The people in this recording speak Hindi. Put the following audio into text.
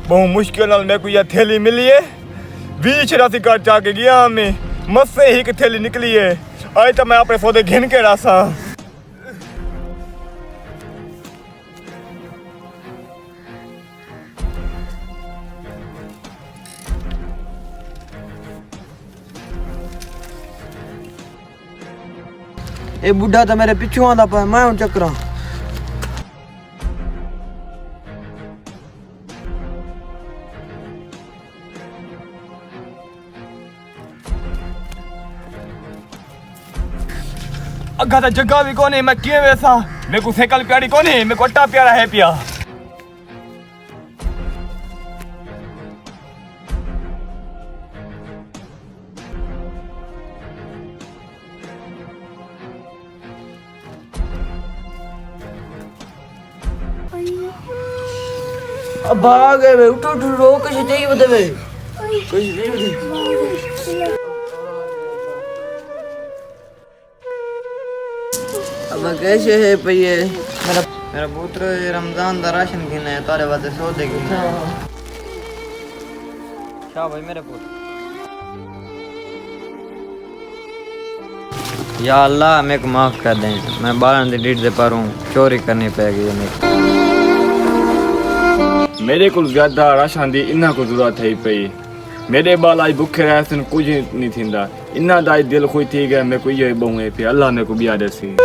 बहुत मुश्किल नाल मेरे को यह थैली मिली है। 20 राशि काट जाके गया मैं, मत से ही की थैली निकली है। आज तो मैं अपने सौदे घिन के रासा। ए बुढ़ा तो मेरे पिछू आंदा पे, मैं हूं चक्करा। अगा तो जगह भी कोने, मैं किए वैसा। मेरे को साइकिल प्यारी कोने, मेरे को अट्टा प्यारा है पिया। अब भाग गए वे, उठो उठो, रो कैसे चाहिए बता वे, कैसे चाहिए बता। अब कैसे है भैया? मेरा पुत्र रमजान दा राशन गिना है, तारे वास्ते सौदे गिना है। शाह भाई मेरे पुत्र। या अल्लाह मेरे को माफ कर दें, मैं 12 दिन डीट दे पारूं, चोरी करनी पैगी मेरे। मेरे को ज्यादा राशन दी इन्ना को जरूरत है पई। मेरे बाल आज भूखे रहसन कुछ नहीं थींदा। इन्ना दा दिल खुश थी गया। मैं को ये बहुए पे अल्लाह ने को बिया देसी।